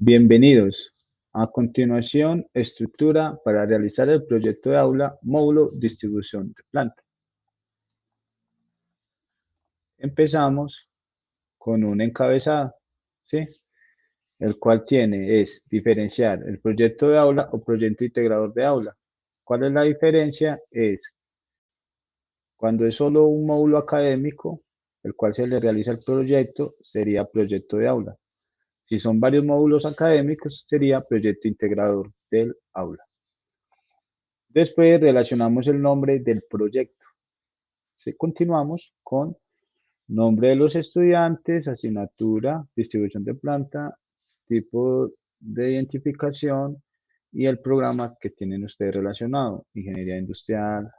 Bienvenidos. A continuación, estructura para realizar el proyecto de aula módulo distribución de planta. Empezamos con un encabezado, ¿sí? El cual es diferenciar el proyecto de aula o proyecto integrador de aula. ¿Cuál es la diferencia? Es cuando es solo un módulo académico, el cual se le realiza el proyecto, sería proyecto de aula. Si son varios módulos académicos, sería proyecto integrador del aula. Después relacionamos el nombre del proyecto. Continuamos con nombre de los estudiantes, asignatura, distribución de planta, tipo de identificación y el programa que tienen ustedes relacionado, ingeniería industrial,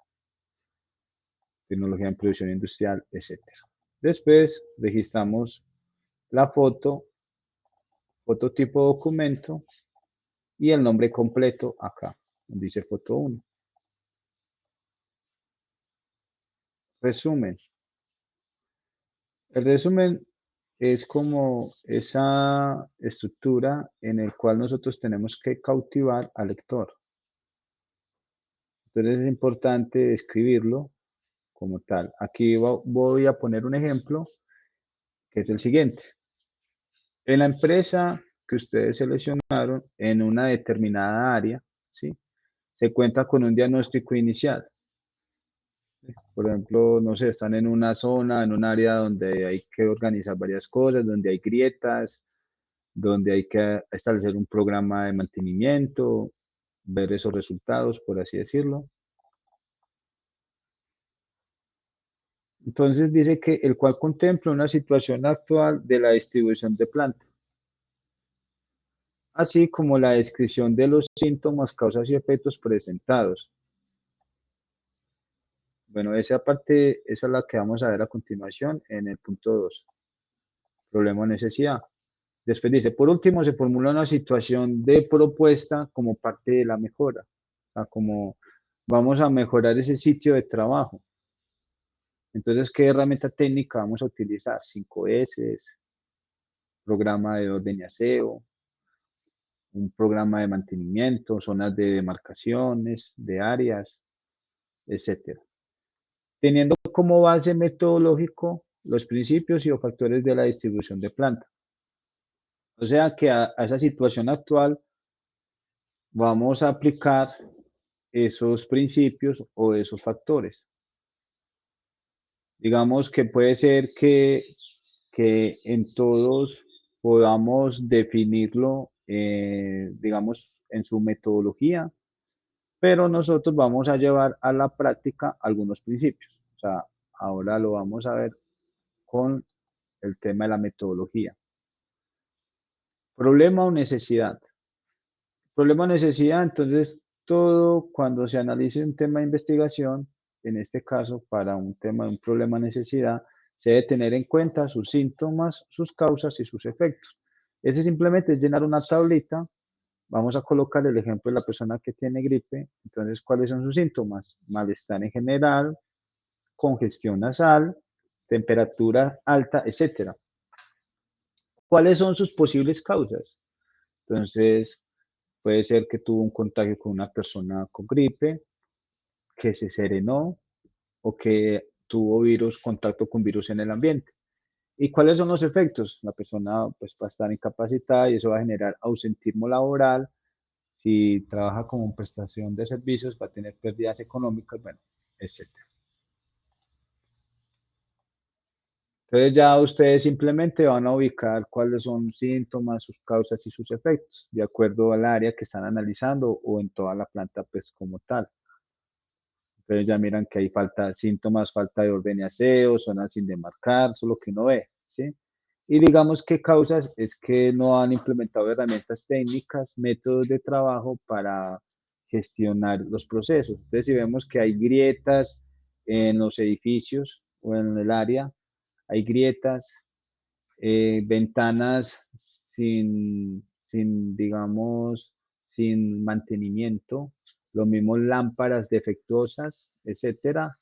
tecnología en producción industrial, etc. Después registramos la foto tipo documento y el nombre completo acá, donde dice foto 1. Resumen. El resumen es como esa estructura en el cual nosotros tenemos que cautivar al lector. Entonces es importante escribirlo como tal. Aquí voy a poner un ejemplo que es el siguiente. En la empresa que ustedes seleccionaron en una determinada área, ¿sí? Se cuenta con un diagnóstico inicial. Por ejemplo, no sé, están en una zona, en un área donde hay que organizar varias cosas, donde hay grietas, donde hay que establecer un programa de mantenimiento, ver esos resultados, por así decirlo. Entonces dice que el cual contempla una situación actual de la distribución de planta, así como la descripción de los síntomas, causas y efectos presentados. Bueno, esa parte, esa es la que vamos a ver a continuación en el punto 2, problema o necesidad. Después dice, por último, se formula una situación de propuesta como parte de la mejora. O sea, como vamos a mejorar ese sitio de trabajo. Entonces, ¿qué herramienta técnica vamos a utilizar? 5S, programa de orden y aseo, un programa de mantenimiento, zonas de demarcaciones, de áreas, etcétera. Teniendo como base metodológico los principios y los factores de la distribución de planta. O sea que a esa situación actual vamos a aplicar esos principios o esos factores. Digamos que puede ser que en todos podamos definirlo, digamos, en su metodología, pero nosotros vamos a llevar a la práctica algunos principios. O sea, ahora lo vamos a ver con el tema de la metodología. Problema o necesidad. Problema o necesidad, entonces, todo cuando se analice un tema de investigación, en este caso, para un tema de un problema o necesidad, se debe tener en cuenta sus síntomas, sus causas y sus efectos. Ese simplemente es llenar una tablita. Vamos a colocar el ejemplo de la persona que tiene gripe. Entonces, ¿cuáles son sus síntomas? Malestar en general, congestión nasal, temperatura alta, etcétera. ¿Cuáles son sus posibles causas? Entonces, puede ser que tuvo un contagio con una persona con gripe, que se serenó o que tuvo contacto con virus en el ambiente. ¿Y cuáles son los efectos? La persona pues, va a estar incapacitada y eso va a generar ausentismo laboral. Si trabaja como prestación de servicios, va a tener pérdidas económicas, bueno, etc. Entonces ya ustedes simplemente van a ubicar cuáles son síntomas, sus causas y sus efectos, de acuerdo al área que están analizando o en toda la planta pues como tal. Entonces ya miran que hay síntomas, falta de orden y aseo, zonas sin demarcar, eso es lo que uno ve, ¿sí? Y digamos que causas es que no han implementado herramientas técnicas, métodos de trabajo para gestionar los procesos. Entonces, si vemos que hay grietas en los edificios o en el área, hay grietas, ventanas digamos, sin mantenimiento, lo mismo lámparas defectuosas, etcétera.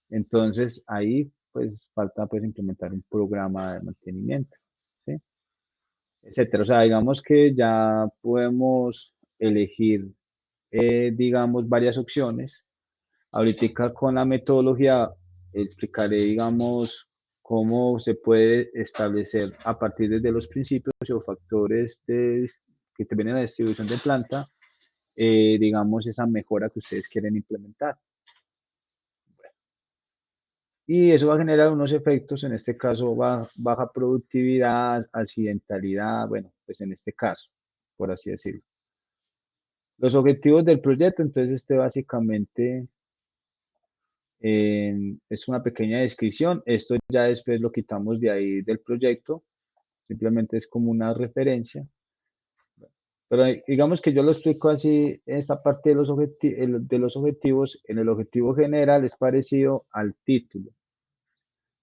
Entonces ahí pues falta pues implementar un programa de mantenimiento, ¿sí? etcétera. O sea, digamos que ya podemos elegir, digamos, varias opciones. Ahorita con la metodología explicaré, digamos, cómo se puede establecer a partir de los principios o factores que te vienen en la distribución de planta, digamos, esa mejora que ustedes quieren implementar. Y eso va a generar unos efectos, en este caso, baja productividad, accidentalidad, bueno, pues en este caso, por así decirlo. Los objetivos del proyecto, entonces, básicamente es una pequeña descripción. Esto ya después lo quitamos de ahí del proyecto, simplemente es como una referencia. Pero digamos que yo lo explico así, esta parte de de los objetivos, en el objetivo general es parecido al título.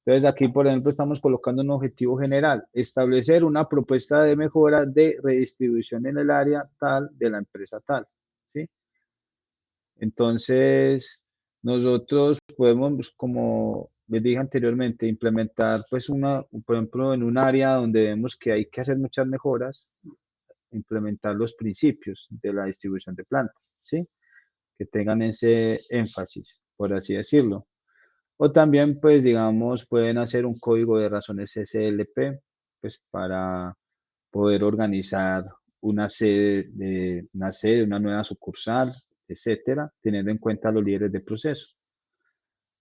Entonces aquí, por ejemplo, estamos colocando un objetivo general, establecer una propuesta de mejora de redistribución en el área tal de la empresa tal, ¿sí? Entonces, nosotros podemos, pues, como les dije anteriormente, implementar, pues, por ejemplo, en un área donde vemos que hay que hacer muchas mejoras, implementar los principios de la distribución de plantas, ¿sí? Que tengan ese énfasis, por así decirlo. O también, pues, digamos, pueden hacer un código de razones SLP, pues, para poder organizar una nueva sucursal, etcétera, teniendo en cuenta los líderes de proceso.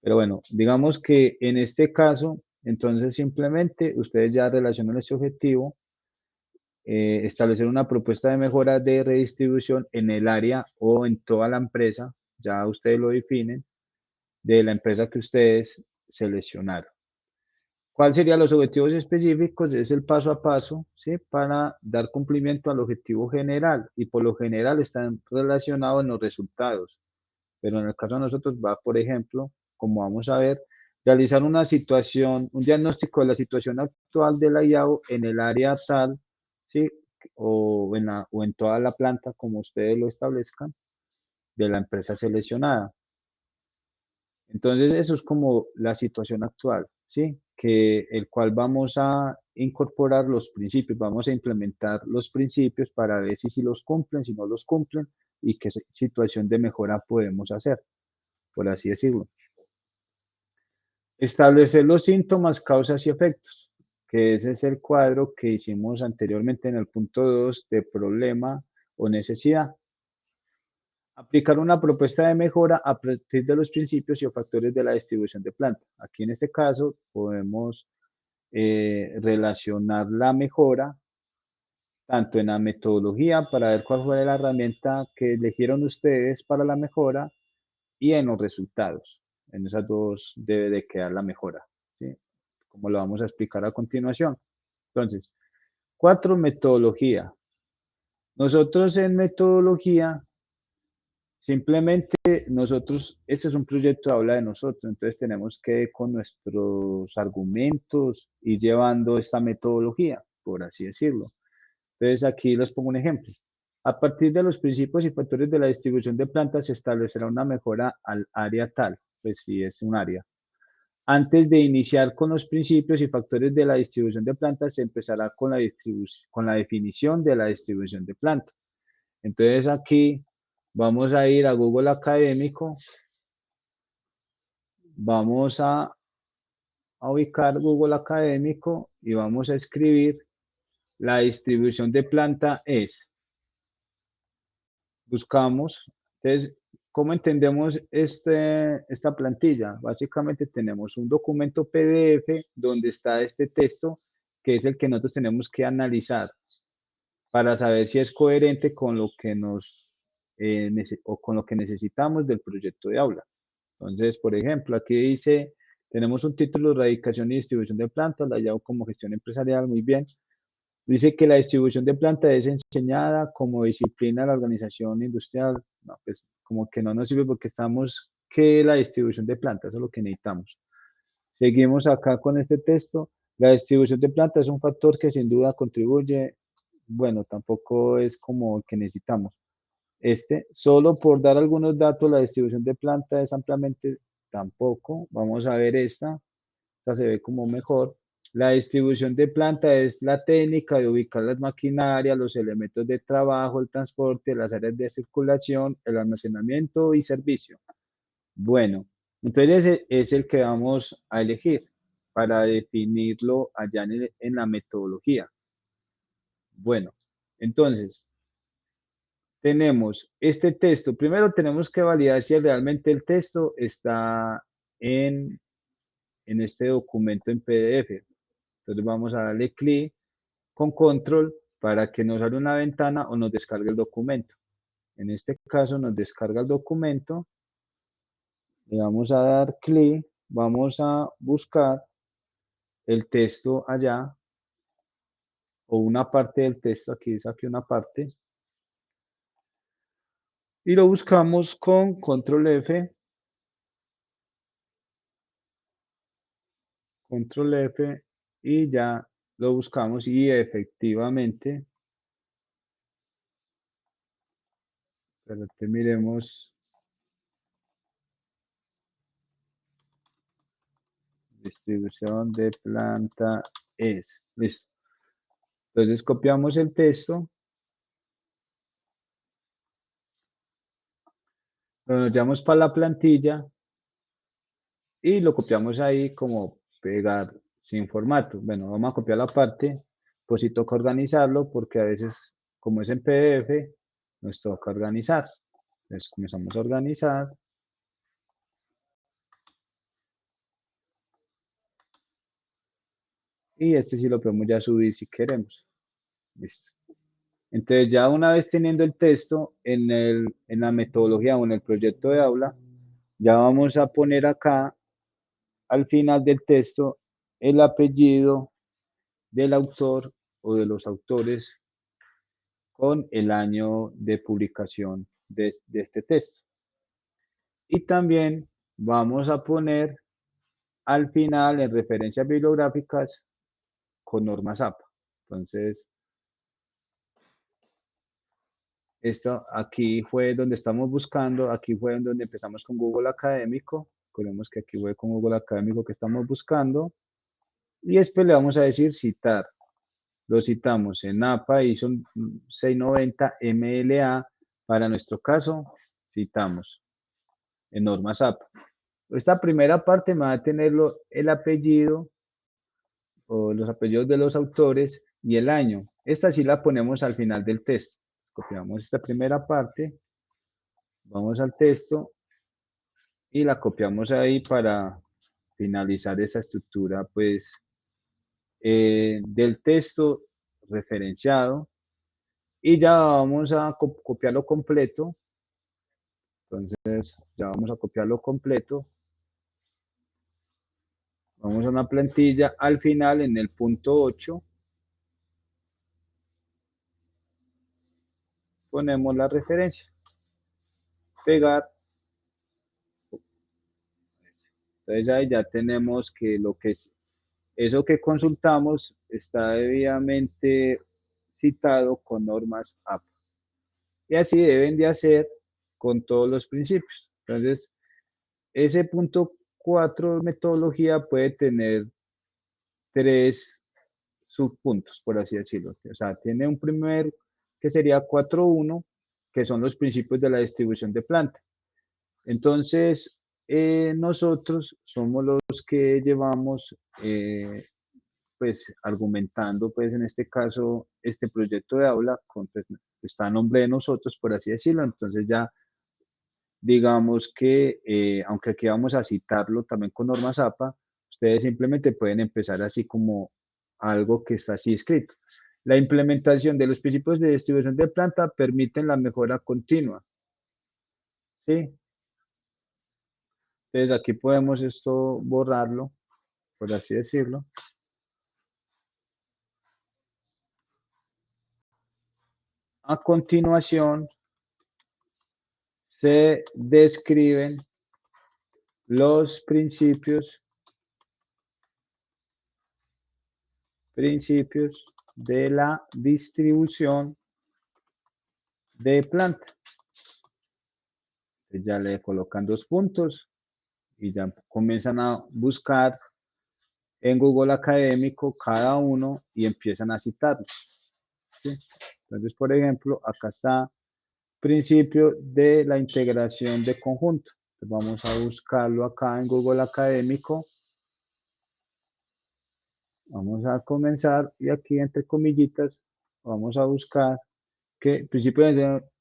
Pero bueno, digamos que en este caso, entonces simplemente ustedes ya relacionan este objetivo, establecer una propuesta de mejora de redistribución en el área o en toda la empresa, ya ustedes lo definen, de la empresa que ustedes seleccionaron. ¿Cuáles serían los objetivos específicos? Es el paso a paso, ¿sí? Para dar cumplimiento al objetivo general y por lo general están relacionados en los resultados. Pero en el caso de nosotros va, por ejemplo, como vamos a ver, realizar una situación, un diagnóstico de la situación actual de la IAO en el área tal, ¿sí? O en toda la planta, como ustedes lo establezcan, de la empresa seleccionada. Entonces, eso es como la situación actual, ¿sí? Que el cual vamos a incorporar los principios, vamos a implementar los principios para ver si los cumplen, si no los cumplen y qué situación de mejora podemos hacer, por así decirlo. Establecer los síntomas, causas y efectos, que ese es el cuadro que hicimos anteriormente en el punto 2 de problema o necesidad. Aplicar una propuesta de mejora a partir de los principios y factores de la distribución de planta. Aquí en este caso podemos relacionar la mejora tanto en la metodología para ver cuál fue la herramienta que eligieron ustedes para la mejora y en los resultados. En esas dos debe de quedar la mejora, ¿sí? Como lo vamos a explicar a continuación. Entonces, 4, metodología. Nosotros en metodología simplemente nosotros, este es un proyecto que habla de nosotros, entonces tenemos que con nuestros argumentos ir llevando esta metodología, por así decirlo. Entonces aquí les pongo un ejemplo. A partir de los principios y factores de la distribución de plantas se establecerá una mejora al área tal, pues si es un área. Antes de iniciar con los principios y factores de la distribución de plantas, se empezará con con la definición de la distribución de plantas. Entonces aquí vamos a ir a Google Académico, vamos a ubicar Google Académico y vamos a escribir la distribución de planta es. Buscamos, entonces, ¿cómo entendemos esta plantilla? Básicamente tenemos un documento PDF donde está este texto que es el que nosotros tenemos que analizar para saber si es coherente con lo que o con lo que necesitamos del proyecto de aula. Entonces, por ejemplo, aquí dice, tenemos un título, Radicación y distribución de plantas, la llamo como gestión empresarial, muy bien. Dice que la distribución de plantas es enseñada como disciplina de la organización industrial. No, pues como que no nos sirve porque estamos, ¿qué es la distribución de plantas? Eso es lo que necesitamos. Seguimos acá con este texto. La distribución de plantas es un factor que sin duda contribuye, bueno, tampoco es como el que necesitamos. Solo por dar algunos datos, la distribución de planta es ampliamente, tampoco. Vamos a ver esta se ve como mejor. La distribución de planta es la técnica de ubicar las maquinarias, los elementos de trabajo, el transporte, las áreas de circulación, el almacenamiento y servicio. Bueno, entonces ese es el que vamos a elegir para definirlo allá en la metodología. Bueno, entonces tenemos este texto. Primero tenemos que validar si realmente el texto está en este documento en PDF. Entonces vamos a darle clic con control para que nos abra una ventana o nos descargue el documento. En este caso nos descarga el documento. Le vamos a dar clic, vamos a buscar el texto allá o una parte del texto, aquí saqué una parte, y lo buscamos con control F, y ya lo buscamos y efectivamente, pero que miremos, distribución de planta es, listo. Entonces copiamos el texto, lo llevamos para la plantilla y lo copiamos ahí como pegar sin formato. Bueno, vamos a copiar la parte, pues sí toca organizarlo porque a veces, como es en PDF, nos toca organizar. Entonces comenzamos a organizar. Y este sí lo podemos ya subir si queremos. Listo. Entonces ya una vez teniendo el texto en la metodología o en el proyecto de aula, ya vamos a poner acá al final del texto el apellido del autor o de los autores con el año de publicación de este texto. Y también vamos a poner al final en referencias bibliográficas con normas APA. Entonces, esto aquí fue donde estamos buscando, aquí fue donde empezamos con Google Académico. Recordemos que aquí fue con Google Académico que estamos buscando. Y después le vamos a decir citar. Lo citamos en APA ISO 690 MLA. Para nuestro caso, citamos en normas APA. Esta primera parte me va a tener el apellido o los apellidos de los autores y el año. Esta sí la ponemos al final del texto. Copiamos esta primera parte, vamos al texto y la copiamos ahí para finalizar esa estructura pues del texto referenciado y ya vamos a copiarlo completo. Entonces ya vamos a copiarlo completo. Vamos a una plantilla al final en el punto 8. Ponemos la referencia. Pegar. Entonces ahí ya tenemos que lo que es eso que consultamos está debidamente citado con normas APA. Y así deben de hacer con todos los principios. Entonces, ese punto 4 metodología puede tener 3 subpuntos, por así decirlo. O sea, tiene un primer que sería 4.1, que son los principios de la distribución de planta. Entonces, nosotros somos los que llevamos pues argumentando, pues en este caso, este proyecto de aula pues, está a nombre de nosotros, por así decirlo. Entonces ya digamos que, aunque aquí vamos a citarlo también con normas APA, ustedes simplemente pueden empezar así como algo que está así escrito. La implementación de los principios de distribución de planta permiten la mejora continua. ¿Sí? Entonces aquí podemos esto borrarlo, por así decirlo. A continuación, se describen los principios de la distribución de planta. Ya le colocan 2 puntos y ya comienzan a buscar en Google Académico cada uno y empiezan a citarlo, ¿sí? Entonces, por ejemplo, acá está principio de la integración de conjunto. Entonces, vamos a buscarlo acá en Google Académico. Vamos a comenzar y aquí entre comillitas vamos a buscar que principio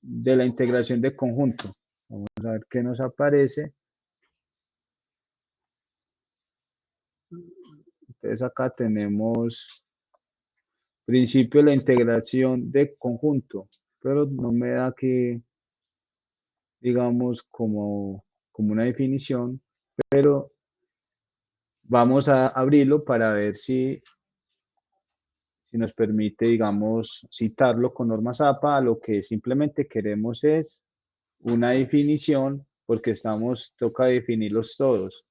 de la integración de conjunto. Vamos a ver qué nos aparece. Entonces acá tenemos principio de la integración de conjunto, pero no me da aquí, digamos, como una definición, pero vamos a abrirlo para ver si nos permite, digamos, citarlo con normas APA. Lo que simplemente queremos es una definición, porque toca definirlos todos.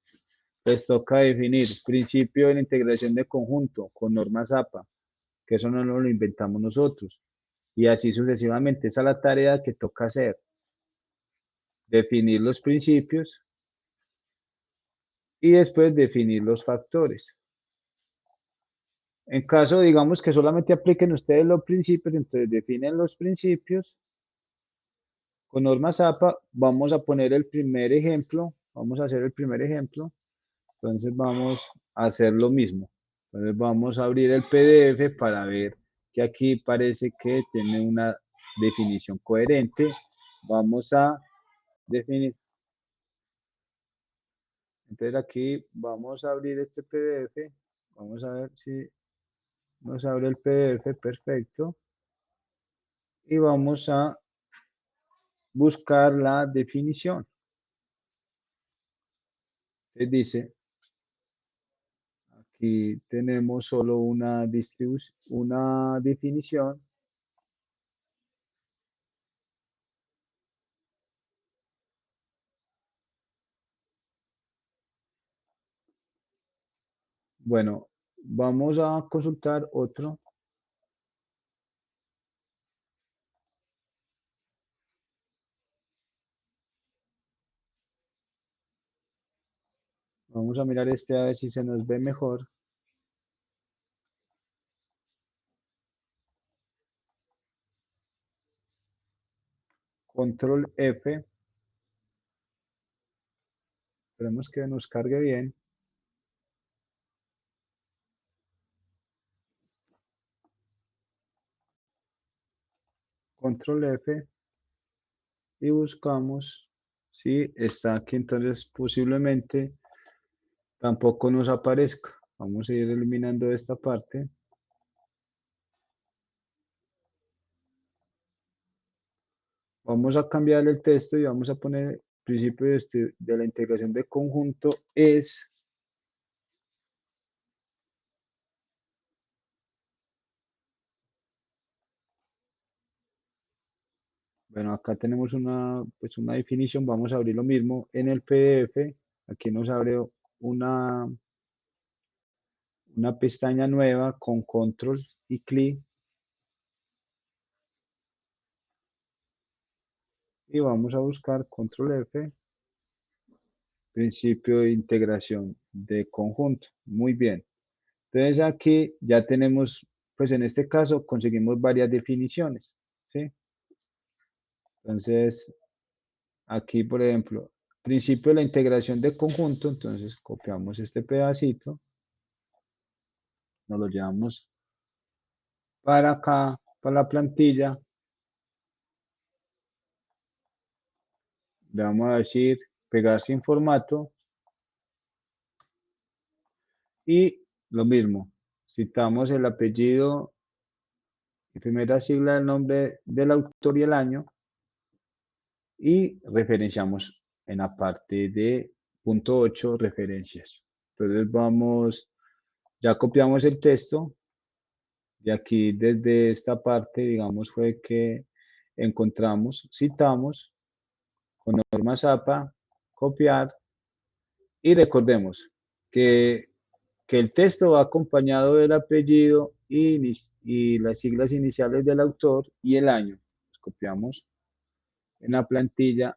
Les toca definir principio de la integración de conjunto con normas APA, que eso no nos lo inventamos nosotros. Y así sucesivamente. Esa es la tarea que toca hacer. Definir los principios y después definir los factores. En caso, digamos, que solamente apliquen ustedes los principios, entonces definen los principios con normas APA. Vamos a poner el primer ejemplo. Vamos a hacer el primer ejemplo. Entonces vamos a hacer lo mismo. Entonces vamos a abrir el PDF para ver que aquí parece que tiene una definición coherente. Vamos a definir. Entonces aquí vamos a abrir este PDF. Vamos a ver si nos abre el PDF. Perfecto. Y vamos a buscar la definición. Entonces dice, aquí tenemos solo una definición. Bueno, vamos a consultar otro. Vamos a mirar este a ver si se nos ve mejor. Control F. Esperemos que nos cargue bien. Control F. Y buscamos si está aquí. Entonces posiblemente tampoco nos aparezca. Vamos a ir eliminando esta parte. Vamos a cambiar el texto y vamos a poner principio de la integración de conjunto es. Bueno, acá tenemos pues una definición. Vamos a abrir lo mismo en el PDF. Aquí nos abre una pestaña nueva con control y clic. Y vamos a buscar control F, principio de integración de conjunto. Muy bien. Entonces aquí ya tenemos, pues en este caso conseguimos varias definiciones, ¿sí? Entonces, aquí, por ejemplo, principio de la integración de conjunto. Entonces copiamos este pedacito, nos lo llevamos para acá, para la plantilla. Le vamos a decir pegar sin formato y lo mismo. Citamos el apellido y primera sigla del nombre del autor y el año y referenciamos en la parte de punto 8 referencias. Entonces ya copiamos el texto y aquí desde esta parte, digamos, fue que encontramos, citamos con normas APA, copiar y recordemos que, que el texto va acompañado del apellido y las siglas iniciales del autor y el año. Pues copiamos en la plantilla.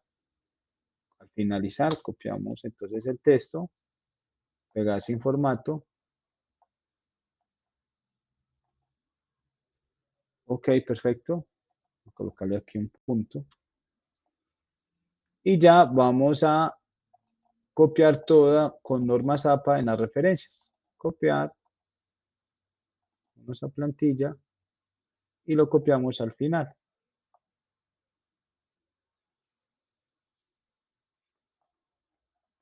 Al finalizar, copiamos entonces el texto, pegar sin formato Ok, perfecto. Voy a colocarle aquí un punto. Y ya vamos a copiar toda con normas APA en las referencias. Copiar nuestra plantilla y lo copiamos al final.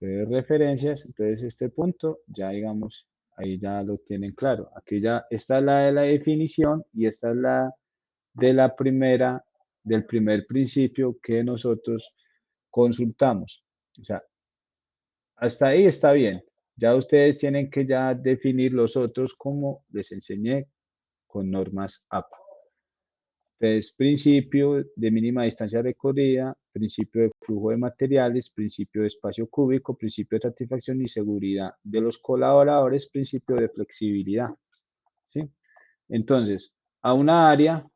Entonces, referencias, entonces este punto, ya digamos, ahí ya lo tienen claro. Aquí ya está la de la definición y esta es la de la primera, del primer principio que nosotros consultamos. O sea, hasta ahí está bien. Ya ustedes tienen que ya definir los otros como les enseñé con normas APA. Entonces, principio de mínima distancia recorrida, principio de flujo de materiales, principio de espacio cúbico, principio de satisfacción y seguridad de los colaboradores, principio de flexibilidad. ¿Sí? Entonces, a una área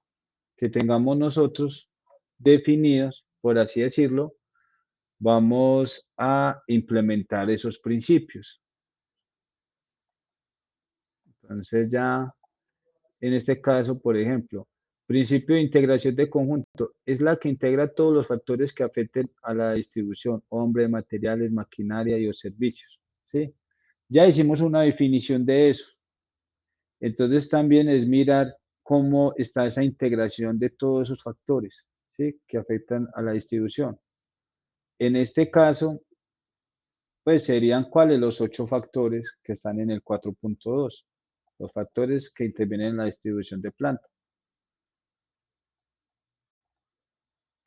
que tengamos nosotros definidos, por así decirlo, vamos a implementar esos principios. Entonces ya, en este caso, por ejemplo, principio de integración de conjunto es la que integra todos los factores que afecten a la distribución, hombre, materiales, maquinaria y o servicios. ¿Sí? Ya hicimos una definición de eso. Entonces también es mirar cómo está esa integración de todos esos factores, ¿sí? Que afectan a la distribución. En este caso, pues serían cuáles los 8 factores que están en el 4.2, los factores que intervienen en la distribución de planta.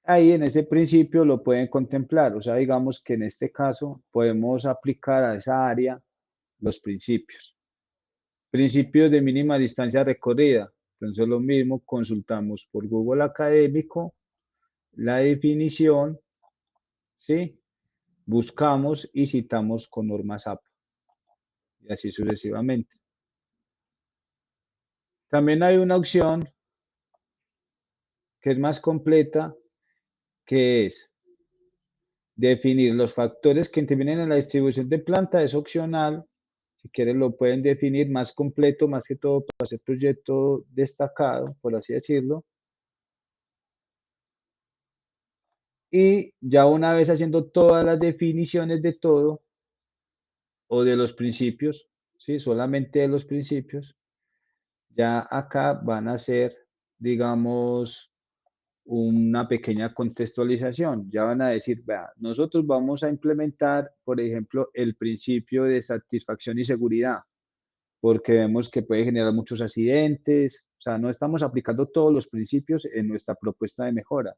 Ahí en ese principio lo pueden contemplar, o sea, digamos que en este caso podemos aplicar a esa área los principios. Principios de mínima distancia recorrida. Entonces lo mismo, consultamos por Google Académico la definición, ¿sí? Buscamos y citamos con normas APA y así sucesivamente. También hay una opción que es más completa, que es definir los factores que intervienen en la distribución de planta, es opcional. Si quieren lo pueden definir más completo, más que todo para hacer proyecto destacado, por así decirlo. Y ya una vez haciendo todas las definiciones de todo o de los principios, ¿sí? Solamente de los principios, ya acá van a ser, digamos, una pequeña contextualización. Ya van a decir, vea, nosotros vamos a implementar, por ejemplo, el principio de satisfacción y seguridad, porque vemos que puede generar muchos accidentes. O sea, no estamos aplicando todos los principios en nuestra propuesta de mejora,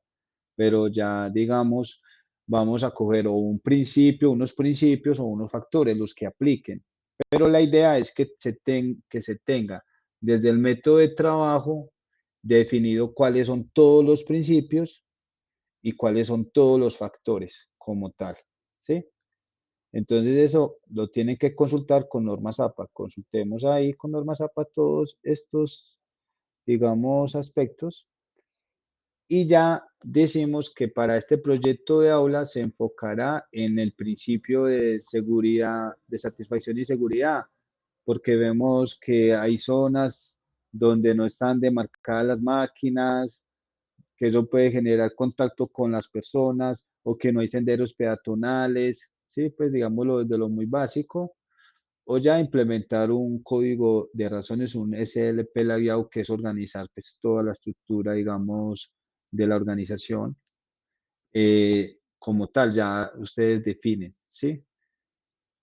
pero ya, digamos, vamos a coger o un principio, unos principios o unos factores, los que apliquen. Pero la idea es que se tenga desde el método de trabajo definido cuáles son todos los principios y cuáles son todos los factores como tal, ¿sí? Entonces eso lo tienen que consultar con normas APA. Consultemos ahí con normas APA todos estos, digamos, aspectos y ya decimos que para este proyecto de aula se enfocará en el principio de seguridad, de satisfacción y seguridad, porque vemos que hay zonas donde no están demarcadas las máquinas, que eso puede generar contacto con las personas o que no hay senderos peatonales, sí, pues digámoslo desde lo muy básico, o ya implementar un código de razones, un SLP labiado, que es organizar pues toda la estructura, digamos, de la organización, como tal, ya ustedes definen, ¿sí?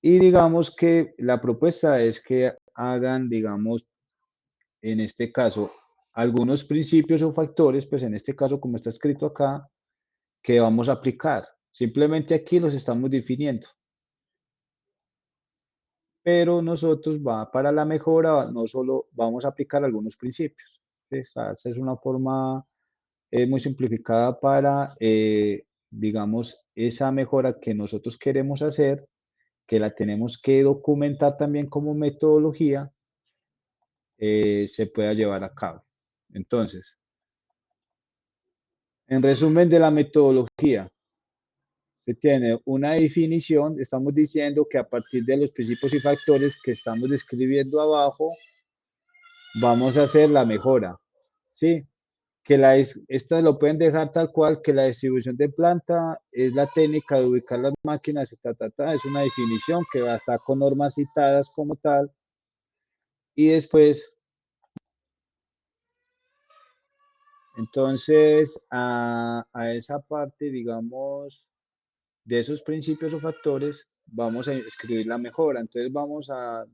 Y digamos que la propuesta es que hagan, digamos, en este caso, algunos principios o factores, pues en este caso, como está escrito acá, que vamos a aplicar. Simplemente aquí los estamos definiendo, pero nosotros va para la mejora, no solo vamos a aplicar algunos principios. Esa es una forma muy simplificada para, digamos, esa mejora que nosotros queremos hacer, que la tenemos que documentar también como metodología, se pueda llevar a cabo. Entonces, en resumen de la metodología, se tiene una definición, estamos diciendo que a partir de los principios y factores que estamos describiendo abajo, vamos a hacer la mejora, ¿sí? esta lo pueden dejar tal cual, que la distribución de planta es la técnica de ubicar las máquinas, es una definición que va a estar con normas citadas como tal, y después, entonces, a esa parte, digamos, de esos principios o factores, vamos a escribir la mejora. Entonces,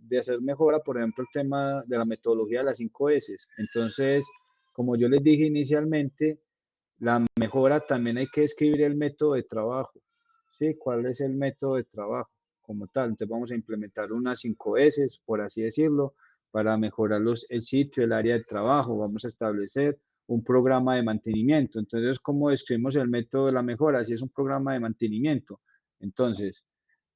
de hacer mejora, por ejemplo, el tema de la metodología de las 5 S. Entonces, como yo les dije inicialmente, la mejora también hay que escribir el método de trabajo, ¿sí? ¿Cuál es el método de trabajo como tal? Entonces vamos a implementar unas 5 S, por así decirlo, para mejorar el sitio, el área de trabajo. Vamos a establecer un programa de mantenimiento. Entonces, ¿cómo describimos el método de la mejora? Si es un programa de mantenimiento. Entonces,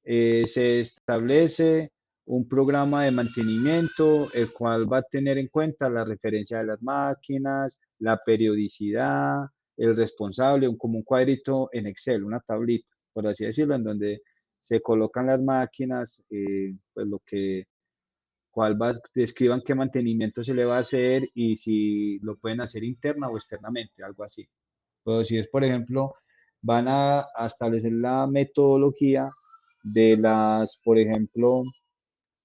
se establece un programa de mantenimiento, el cual va a tener en cuenta la referencia de las máquinas, la periodicidad, el responsable, como un cuadrito en Excel, una tablita, por así decirlo, en donde se colocan las máquinas, pues describan qué mantenimiento se le va a hacer y si lo pueden hacer interna o externamente, algo así. Pero si es, por ejemplo, a establecer la metodología por ejemplo,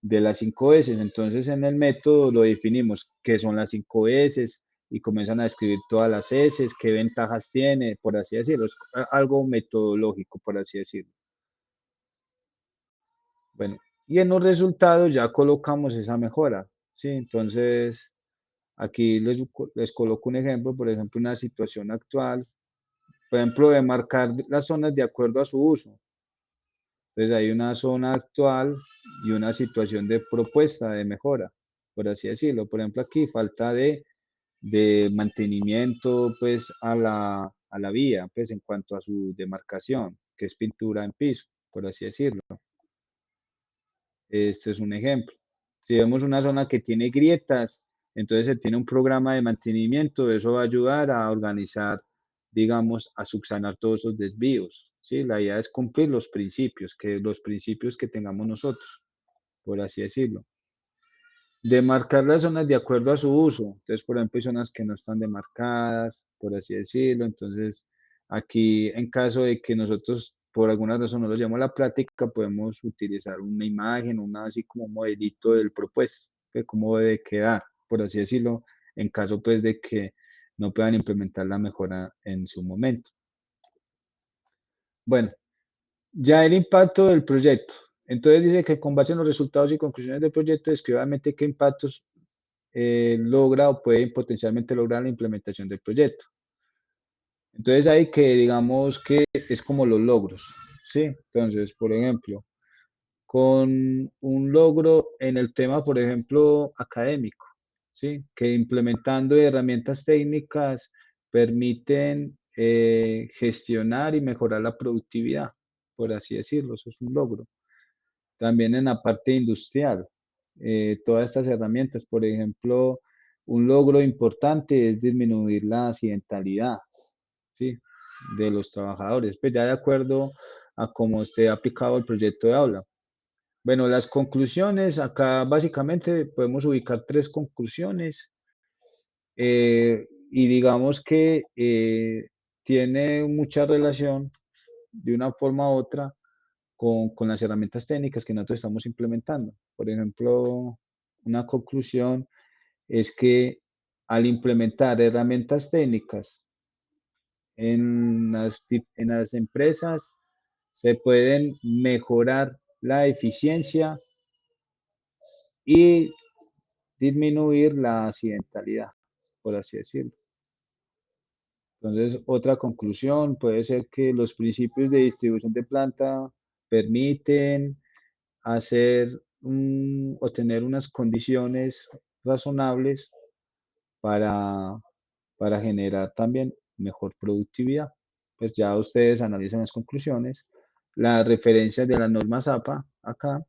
de las 5 S. Entonces, en el método lo definimos qué son las 5 S y comienzan a describir todas las S, qué ventajas tiene, por así decirlo. Es algo metodológico, por así decirlo. Bueno, y en los resultados ya colocamos esa mejora, ¿sí? Entonces, aquí les coloco un ejemplo, por ejemplo, una situación actual, por ejemplo, de marcar las zonas de acuerdo a su uso. Entonces, hay una zona actual y una situación de propuesta de mejora, por así decirlo. Por ejemplo, aquí falta de mantenimiento pues a la vía, pues en cuanto a su demarcación, que es pintura en piso, por así decirlo. Este es un ejemplo. Si vemos una zona que tiene grietas, entonces se tiene un programa de mantenimiento, eso va a ayudar a organizar, digamos, a subsanar todos esos desvíos. ¿Sí? La idea es cumplir los principios que tengamos nosotros, por así decirlo. Demarcar las zonas de acuerdo a su uso. Entonces, por ejemplo, hay zonas que no están demarcadas, por así decirlo. Entonces, aquí, en caso de que nosotros, por alguna razón, no lo llevemos a la práctica, podemos utilizar una imagen, así como un modelito del propuesto, de cómo debe quedar, por así decirlo, en caso, pues, de que no puedan implementar la mejora en su momento. Bueno, ya el impacto del proyecto. Entonces dice que con base en los resultados y conclusiones del proyecto, describe qué impactos logra o puede potencialmente lograr la implementación del proyecto. Entonces hay que, digamos que es como los logros, ¿sí? Entonces, por ejemplo, con un logro en el tema, por ejemplo, académico, ¿sí? Que implementando herramientas técnicas permiten gestionar y mejorar la productividad, por así decirlo, eso es un logro. También en la parte industrial, todas estas herramientas, por ejemplo, un logro importante es disminuir la accidentalidad, ¿sí? De los trabajadores, pues ya de acuerdo a cómo esté aplicado el proyecto de aula. Bueno, las conclusiones, acá básicamente podemos ubicar 3 conclusiones y digamos que tiene mucha relación de una forma u otra con las herramientas técnicas que nosotros estamos implementando. Por ejemplo, una conclusión es que al implementar herramientas técnicas en las empresas, se pueden mejorar la eficiencia y disminuir la accidentalidad, por así decirlo. Entonces, otra conclusión puede ser que los principios de distribución de planta permiten hacer o tener unas condiciones razonables para, para generar también mejor productividad. Pues ya ustedes analizan las conclusiones, las referencias de las normas APA acá.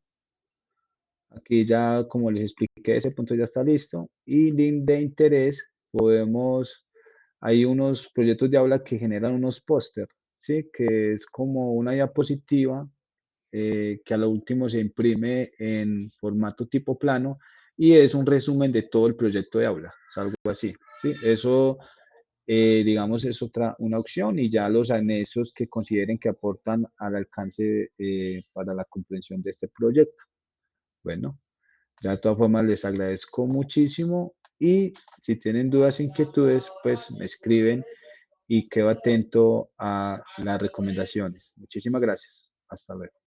Aquí ya, como les expliqué, ese punto ya está listo. Y link de interés, hay unos proyectos de aula que generan unos póster, ¿sí? Que es como una diapositiva que a lo último se imprime en formato tipo plano y es un resumen de todo el proyecto de aula, es algo así, ¿sí? Eso digamos, es una opción y ya los anexos que consideren que aportan al alcance para la comprensión de este proyecto. Bueno, ya de todas formas les agradezco muchísimo y si tienen dudas, inquietudes, pues me escriben y quedo atento a las recomendaciones. Muchísimas gracias. Hasta luego.